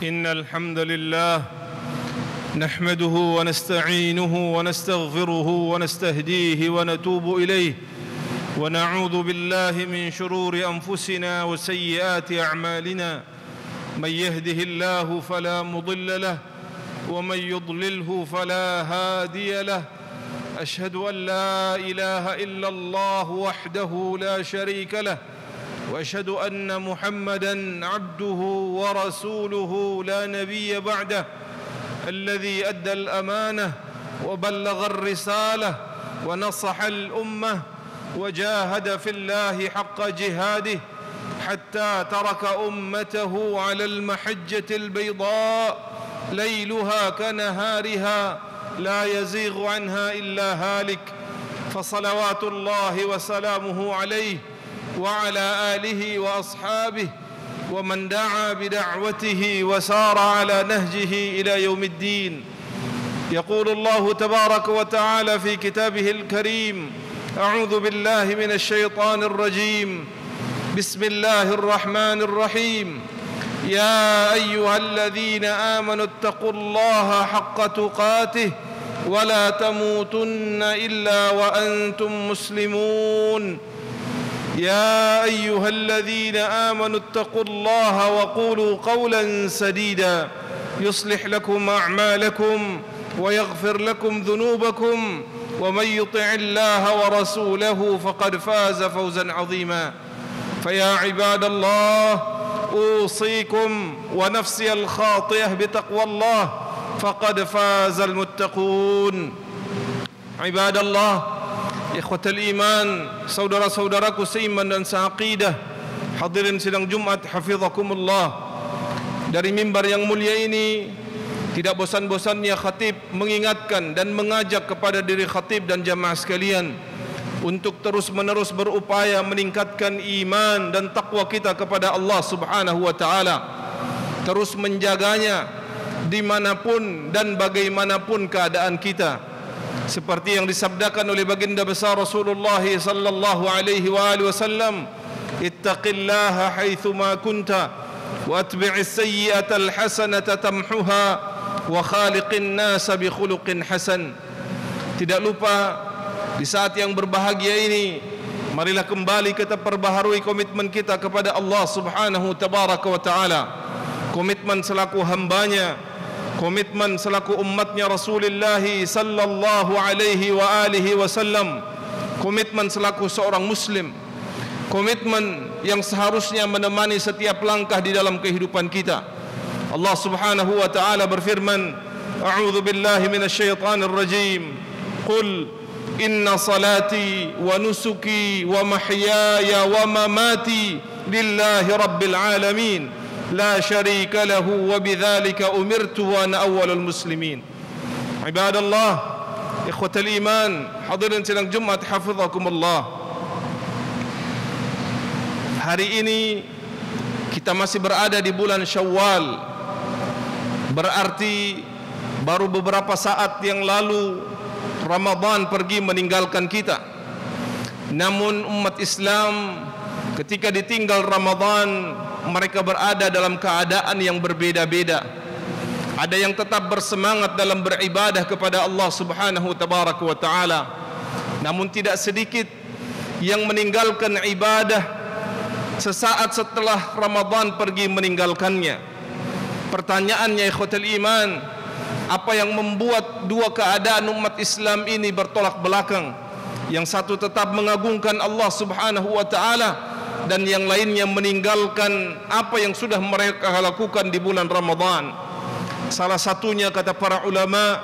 إن الحمد لله نحمده ونستعينه ونستغفره ونستهديه ونتوب إليه ونعوذ بالله من شرور أنفسنا وسيئات أعمالنا من يهده الله فلا مضل له ومن يضلله فلا هادي له أشهد أن لا إله إلا الله وحده لا شريك له وأشهد أن محمدًا عبده ورسوله لا نبي بعده الذي أدى الأمانة وبلغ الرسالة ونصح الأمة وجاهد في الله حق جهاده حتى ترك أمته على المحجة البيضاء ليلها كنهارها لا يزيغ عنها إلا هالك فصلوات الله وسلامه عليه وعلى آله وأصحابه ومن دعا بدعوته وسار على نهجه إلى يوم الدين. يقول الله تبارك وتعالى في كتابه الكريم: أعوذ بالله من الشيطان الرجيم. بسم الله الرحمن الرحيم. يا أيها الذين آمنوا اتقوا الله حق تقاته ولا تموتن إلا وأنتم مسلمون. يا أيها الذين آمنوا اتقوا الله وقولوا قولا سديدا يصلح لكم أعمالكم ويغفر لكم ذنوبكم ومن يطع الله ورسوله فقد فاز فوزا عظيما. فيا عباد الله أوصيكم ونفسي الخاطئة بتقوى الله فقد فاز المتقون. عباد الله, ikhwatal iman, saudara-saudaraku seiman dan seaqidah, hadirin sidang Jumat hafizakumullah. Dari mimbar yang mulia ini tidak bosan-bosannya khatib mengingatkan dan mengajak kepada diri khatib dan jamaah sekalian untuk terus-menerus berupaya meningkatkan iman dan takwa kita kepada Allah Subhanahu wa taala, terus menjaganya dimanapun dan bagaimanapun keadaan kita. Seperti yang disabdakan oleh baginda besar Rasulullah sallallahu alaihi wasallam, ittaqillaha haitsu ma kunta wa atbi'is sayyi'ata alhasanata tamhuha wa khaliqin nasa bi khuluqin hasan. Tidak lupa di saat yang berbahagia ini, marilah kembali kita perbaharui komitmen kita kepada Allah Subhanahu tabaraka wa taala. Komitmen selaku hambanya, komitmen selaku umatnya Rasulullah sallallahu alaihi wa alihi wasallam, komitmen selaku seorang muslim, komitmen yang seharusnya menemani setiap langkah di dalam kehidupan kita. Allah Subhanahu wa taala berfirman, a'udzu billahi minasyaitonir rajim. Qul inna salati wa nusuki wa mahyaya wa mamati lillahi rabbil alamin لا شريك له وبذلك أمرت وأنا أول المسلمين. عباد الله, إخوة الإيمان, hadirin sidang Jumat hafizakumullah. Hari ini kita masih berada di bulan Syawal. Berarti baru beberapa saat yang lalu Ramadan pergi meninggalkan kita. Namun umat Islam ketika ditinggal Ramadan, mereka berada dalam keadaan yang berbeda-beda. Ada yang tetap bersemangat dalam beribadah kepada Allah Subhanahu tabaraka wa taala, namun tidak sedikit yang meninggalkan ibadah sesaat setelah Ramadan pergi meninggalkannya. Pertanyaannya, ikhwatul iman, apa yang membuat dua keadaan umat Islam ini bertolak belakang? Yang satu tetap mengagungkan Allah Subhanahu wa taala, dan yang lainnya meninggalkan apa yang sudah mereka lakukan di bulan Ramadan. Salah satunya, kata para ulama,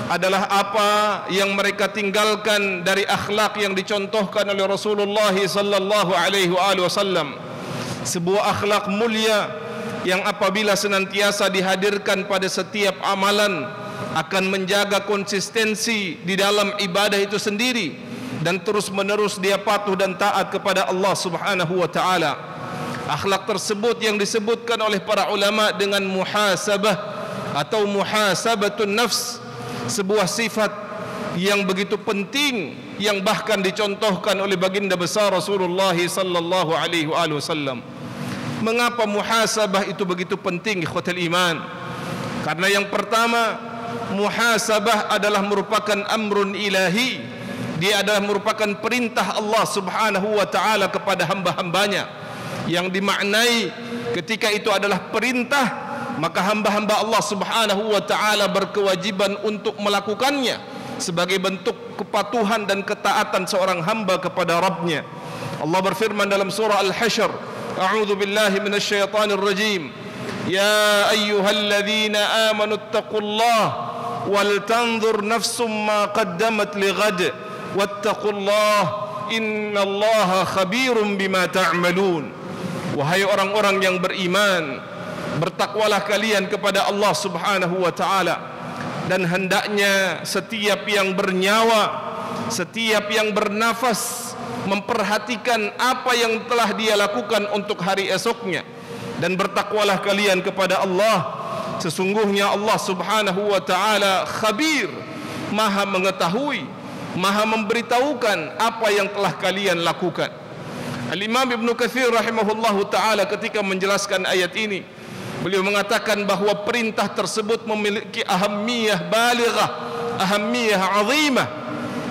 adalah apa yang mereka tinggalkan dari akhlak yang dicontohkan oleh Rasulullah sallallahu alaihi wasallam. Sebuah akhlak mulia yang apabila senantiasa dihadirkan pada setiap amalan akan menjaga konsistensi di dalam ibadah itu sendiri, dan terus-menerus dia patuh dan taat kepada Allah Subhanahu wa taala. Akhlak tersebut yang disebutkan oleh para ulama dengan muhasabah atau muhasabatun nafs, sebuah sifat yang begitu penting yang bahkan dicontohkan oleh baginda besar Rasulullah sallallahu alaihi wasallam. Mengapa muhasabah itu begitu penting, ikhwatal iman? Karena yang pertama, muhasabah adalah merupakan amrun ilahi. Dia adalah merupakan perintah Allah subhanahu wa ta'ala kepada hamba-hambanya, yang dimaknai ketika itu adalah perintah, maka hamba-hamba Allah subhanahu wa ta'ala berkewajiban untuk melakukannya sebagai bentuk kepatuhan dan ketaatan seorang hamba kepada Rabbnya. Allah berfirman dalam surah Al-Hasyr, A'udzu billahi minasyaitonir rajim, Ya ayyuhalladzina amanu ittaqullaha wal tanzur nafsum ma qaddamat lighad wattaqullaha innallaha khabirum bima ta'malun. Wahai orang-orang yang beriman, bertakwalah kalian kepada Allah subhanahu wa ta'ala, dan hendaknya setiap yang bernyawa, setiap yang bernafas memperhatikan apa yang telah dia lakukan untuk hari esoknya. Dan bertakwalah kalian kepada Allah, sesungguhnya Allah subhanahu wa ta'ala khabir, maha mengetahui, maha memberitahukan apa yang telah kalian lakukan. Al-Imam Ibn Katsir rahimahullahu ta'ala ketika menjelaskan ayat ini, beliau mengatakan bahawa perintah tersebut memiliki ahammiyah balighah, ahammiyah azimah.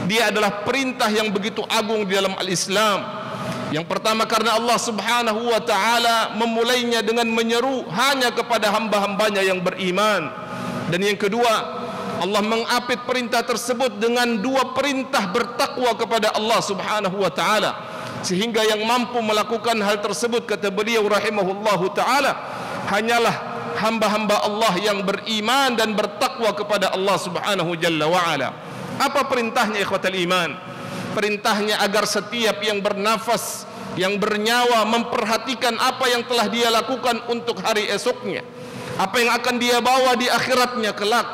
Dia adalah perintah yang begitu agung di dalam al-Islam. Yang pertama karena Allah subhanahu wa ta'ala memulainya dengan menyeru hanya kepada hamba-hambanya yang beriman. Dan yang kedua, Allah mengapit perintah tersebut dengan dua perintah bertakwa kepada Allah subhanahu wa ta'ala, sehingga yang mampu melakukan hal tersebut, kata beliau rahimahullahu ta'ala, hanyalah hamba-hamba Allah yang beriman dan bertakwa kepada Allah subhanahu jalla wa'ala. Apa perintahnya, ikhwatal iman? Perintahnya agar setiap yang bernafas, yang bernyawa memperhatikan apa yang telah dia lakukan untuk hari esoknya, apa yang akan dia bawa di akhiratnya kelak.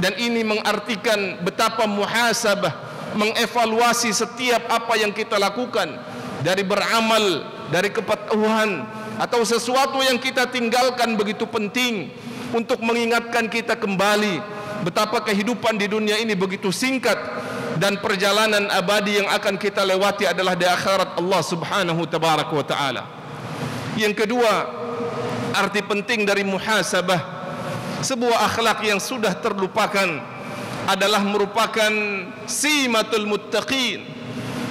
Dan ini mengartikan betapa muhasabah, mengevaluasi setiap apa yang kita lakukan, dari beramal, dari kepatuhan, atau sesuatu yang kita tinggalkan begitu penting untuk mengingatkan kita kembali betapa kehidupan di dunia ini begitu singkat, dan perjalanan abadi yang akan kita lewati adalah di akhirat Allah subhanahu tabaraka wa ta'ala. Yang kedua, arti penting dari muhasabah, sebuah akhlak yang sudah terlupakan, adalah merupakan simatul muttaqin,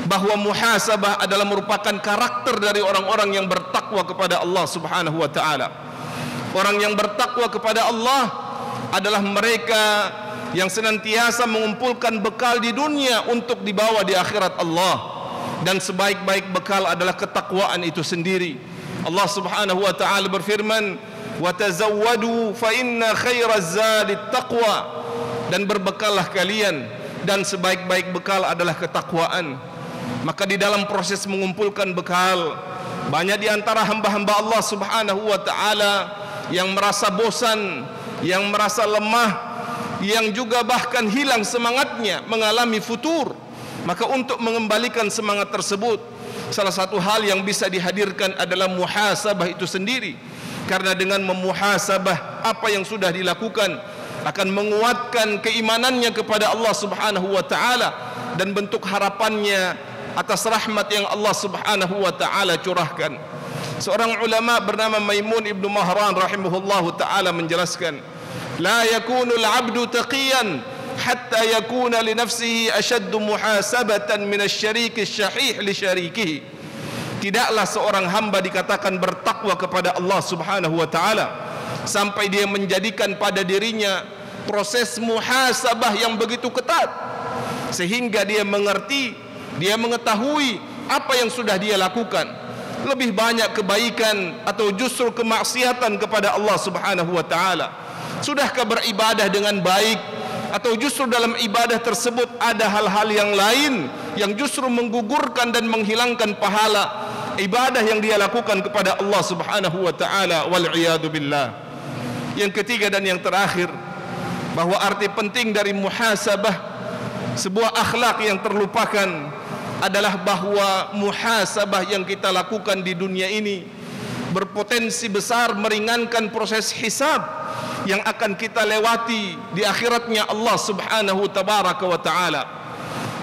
bahwa muhasabah adalah merupakan karakter dari orang-orang yang bertakwa kepada Allah subhanahu wa ta'ala. Orang yang bertakwa kepada Allah adalah mereka yang senantiasa mengumpulkan bekal di dunia untuk dibawa di akhirat Allah, dan sebaik-baik bekal adalah ketakwaan itu sendiri. Allah subhanahu wa ta'ala berfirman, wa tazawwadu fa inna khairaz zadi taqwa, dan berbekallah kalian, dan sebaik-baik bekal adalah ketakwaan. Maka di dalam proses mengumpulkan bekal, banyak di antara hamba-hamba Allah subhanahu wa ta'ala yang merasa bosan, yang merasa lemah, yang juga bahkan hilang semangatnya, mengalami futur. Maka untuk mengembalikan semangat tersebut, salah satu hal yang bisa dihadirkan adalah muhasabah itu sendiri. Karena dengan memuhasabah apa yang sudah dilakukan akan menguatkan keimanannya kepada Allah subhanahu wa ta'ala, dan bentuk harapannya atas rahmat yang Allah subhanahu wa ta'ala curahkan. Seorang ulama bernama Maimun ibnu Mahran rahimahullahu ta'ala menjelaskan, la yakunul abdu taqiyan hatta yakuna li nafsihi ashaddu muhasabatan min asy-syariki syahih li syarikihi. Tidaklah seorang hamba dikatakan bertakwa kepada Allah subhanahu wa ta'ala sampai dia menjadikan pada dirinya proses muhasabah yang begitu ketat, sehingga dia mengerti, dia mengetahui apa yang sudah dia lakukan, lebih banyak kebaikan atau justru kemaksiatan kepada Allah subhanahu wa ta'ala. Sudahkah beribadah dengan baik, atau justru dalam ibadah tersebut ada hal-hal yang lain yang justru menggugurkan dan menghilangkan pahala ibadah yang dia lakukan kepada Allah subhanahu wa ta'ala, wal'iyadu billah. Yang ketiga dan yang terakhir, bahwa arti penting dari muhasabah, sebuah akhlak yang terlupakan, adalah bahwa muhasabah yang kita lakukan di dunia ini berpotensi besar meringankan proses hisab yang akan kita lewati di akhiratnya Allah subhanahu tabaraka wa ta'ala.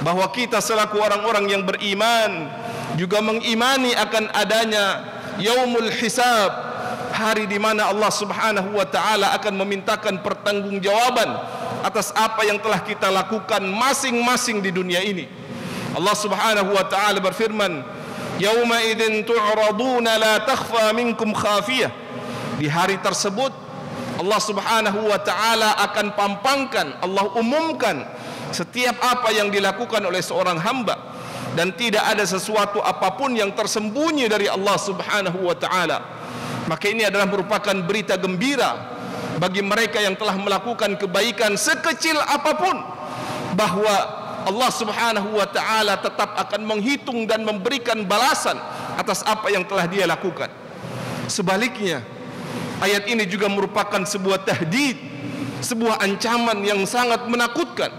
Bahwa kita selaku orang-orang yang beriman juga mengimani akan adanya yaumul hisab, hari di mana Allah Subhanahu wa taala akan memintakan pertanggungjawaban atas apa yang telah kita lakukan masing-masing di dunia ini. Allah Subhanahu wa taala berfirman, yauma idzin tu'raduna la takhfa minkum khafiyah. Di hari tersebut Allah Subhanahu wa taala akan pampangkan, Allah umumkan setiap apa yang dilakukan oleh seorang hamba, dan tidak ada sesuatu apapun yang tersembunyi dari Allah Subhanahu wa taala. Maka ini adalah merupakan berita gembira bagi mereka yang telah melakukan kebaikan sekecil apapun, bahwa Allah Subhanahu wa taala tetap akan menghitung dan memberikan balasan atas apa yang telah dia lakukan. Sebaliknya, ayat ini juga merupakan sebuah tahdid, sebuah ancaman yang sangat menakutkan,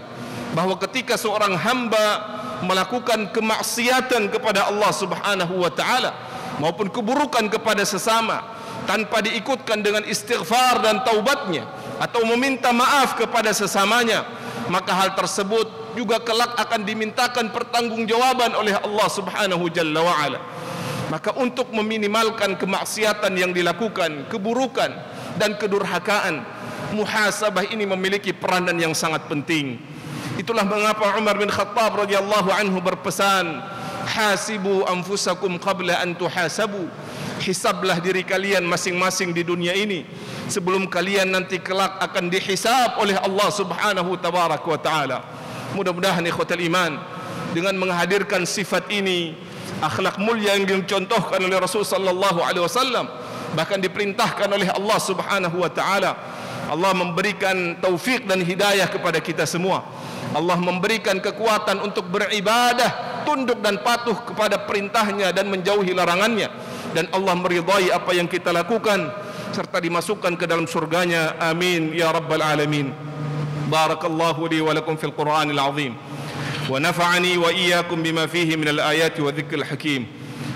bahwa ketika seorang hamba melakukan kemaksiatan kepada Allah Subhanahu wa taala maupun keburukan kepada sesama tanpa diikutkan dengan istighfar dan taubatnya atau meminta maaf kepada sesamanya, maka hal tersebut juga kelak akan dimintakan pertanggungjawaban oleh Allah Subhanahu Jalla wa'ala. Maka untuk meminimalkan kemaksiatan yang dilakukan, keburukan dan kedurhakaan, muhasabah ini memiliki peranan yang sangat penting. Itulah mengapa Umar bin Khattab radhiyallahu anhu berpesan, hasibu anfusakum qabla an tuhasabu. Hisablah diri kalian masing-masing di dunia ini sebelum kalian nanti kelak akan dihisab oleh Allah Subhanahu tabaraka wa taala. Mudah-mudahan ikhwatal iman, dengan menghadirkan sifat ini, akhlak mulia yang dicontohkan oleh Rasul sallallahu alaihi wasallam, bahkan diperintahkan oleh Allah Subhanahu wa taala, Allah memberikan taufik dan hidayah kepada kita semua. Allah memberikan kekuatan untuk beribadah, tunduk dan patuh kepada perintahnya dan menjauhi larangannya, dan Allah meridai apa yang kita lakukan serta dimasukkan ke dalam surganya. Amin ya rabbal alamin. Barakallahu li wa lakum fil Qur'anil azim wa nafa'ani wa iyyakum bima fihi min al-ayati wa dhikril hakim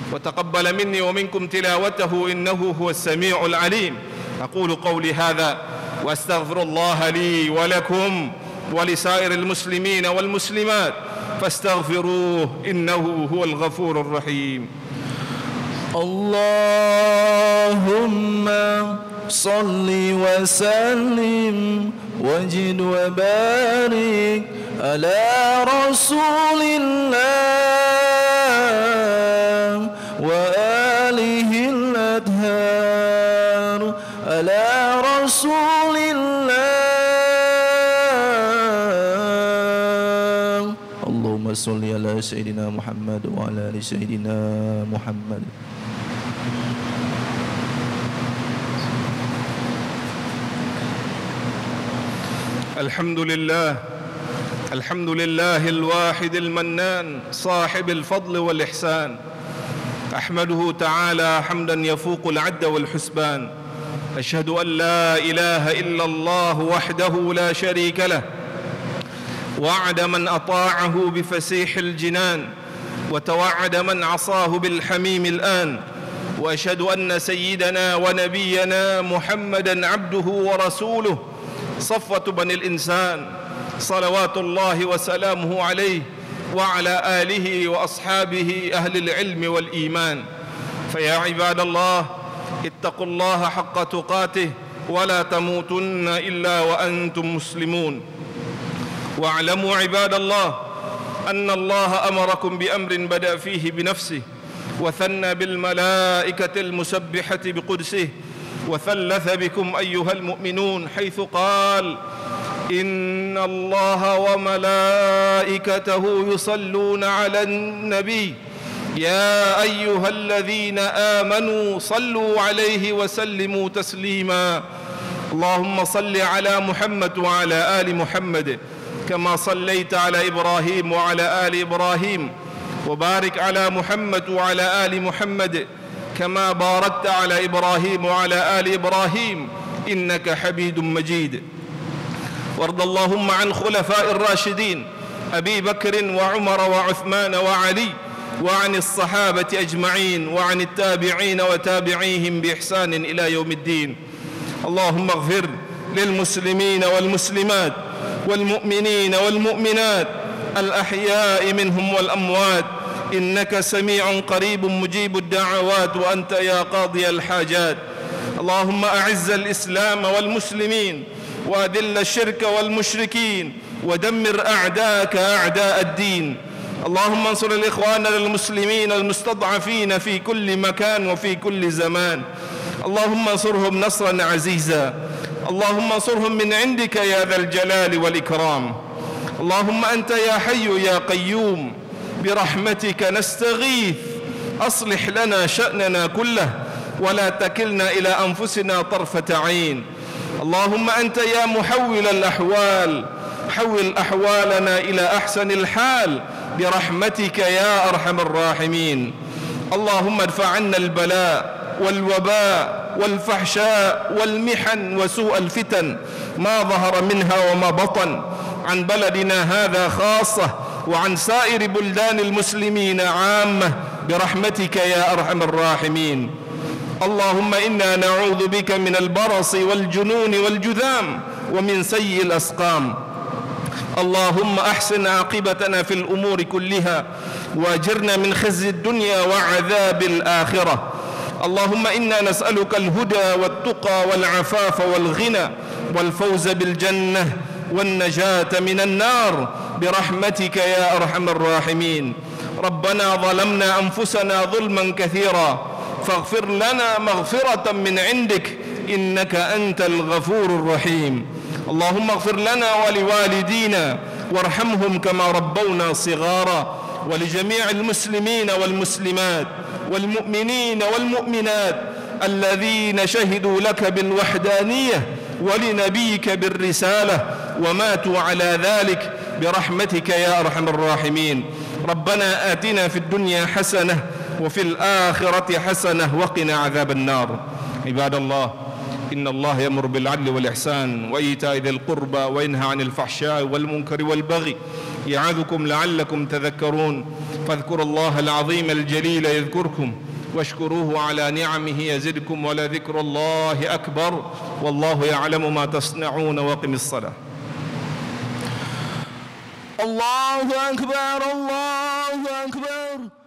wa taqabbala minni wa minkum tilawatahu innahu huwas sami'ul alim. Aqulu qawli hadha wa astaghfirullaha li wa lakum wa li sa'iril muslimina wal muslimat fastaghfiruhu innahu huwal ghafurur rahim. Allahumma salli wa sallim wajid wa barik ala rasulillah wa alihi al-adhar ala rasulillah. Allahumma salli ala sayyidina Muhammad wa ala ali sayyidina Muhammad. الحمد لله الواحد المنان صاحب الفضل والإحسان. أحمده تعالى حمدا يفوق العد والحسبان. أشهد أن لا إله إلا الله وحده لا شريك له، وعد من أطاعه بفسيح الجنان، وتوعد من عصاه بالحميم الآن. وأشهد أن سيدنا ونبينا محمدا عبده ورسوله صفوة بني الإنسان، صلوات الله وسلامه عليه وعلى آله وأصحابه أهل العلم والإيمان. فيا عباد الله، اتقوا الله حق تقاته ولا تموتن إلا وأنتم مسلمون. واعلموا عباد الله أن الله أمركم بأمر بدأ فيه بنفسه، وثنى بالملائكة المسبحة بقدسه، وثلث بكم أيها المؤمنون حيث قال: إن الله وملائكته يصلون على النبي يا أيها الذين آمنوا صلوا عليه وسلموا تسليما. اللهم صل على محمد وعلى آل محمد كما صليت على إبراهيم وعلى آل إبراهيم، وبارك على محمد وعلى آل محمد كما باركت على إبراهيم وعلى آل إبراهيم إنك حميد مجيد. وارض اللهم عن خلفاء الراشدين أبي بكر وعمر وعثمان وعلي، وعن الصحابة أجمعين، وعن التابعين وتابعيهم بإحسان إلى يوم الدين. اللهم اغفر للمسلمين والمسلمات والمؤمنين والمؤمنات الأحياء منهم والأموات إنك سميع قريب مجيب الدعوات وأنت يا قاضي الحاجات. اللهم أعز الإسلام والمسلمين وأذل الشرك والمشركين ودمر أعداءك أعداء الدين. اللهم انصر الإخوان المسلمين المستضعفين في كل مكان وفي كل زمان. اللهم انصرهم نصرا عزيزا. اللهم انصرهم من عندك يا ذا الجلال والإكرام. اللهم أنت يا حي يا قيوم برحمتك نستغيث، أصلح لنا شأننا كله ولا تكلنا إلى أنفسنا طرفة عين. اللهم أنت يا محول الأحوال، حول أحوالنا إلى أحسن الحال برحمتك يا أرحم الراحمين. اللهم ادفع عنا البلاء والوباء والفحشاء والمحن وسوء الفتن ما ظهر منها وما بطن عن بلدنا هذا خاصة وعن سائر بلدان المسلمين عامة برحمتك يا أرحم الراحمين. اللهم إنا نعوذ بك من البرص والجنون والجذام ومن سيء الأسقام. اللهم أحسن عاقبتنا في الأمور كلها وأجرنا من خزي الدنيا وعذاب الآخرة. اللهم إنا نسألك الهدى والتقى والعفاف والغنى والفوز بالجنة والنجاة من النار برحمتك يا أرحم الراحمين. ربنا ظلمنا أنفسنا ظلما كثيرا فاغفر لنا مغفرة من عندك إنك أنت الغفور الرحيم. اللهم اغفر لنا ولوالدينا وارحمهم كما ربونا صغارا، ولجميع المسلمين والمسلمات والمؤمنين والمؤمنات الذين شهدوا لك بالوحدانية ولنبيك بالرسالة وماتوا على ذلك برحمتك يا أرحم الراحمين. ربنا آتنا في الدنيا حسنة وفي الآخرة حسنة وقنا عذاب النار. عباد الله، إن الله يأمر بالعدل والإحسان وإيتاء ذي القربى وينهى عن الفحشاء والمنكر والبغي يعظكم لعلكم تذكرون. فاذكروا الله العظيم الجليل يذكركم واشكروه على نعمه يزدكم ولذكر الله أكبر والله يعلم ما تصنعون. وقم الصلاة. الله أكبر الله أكبر.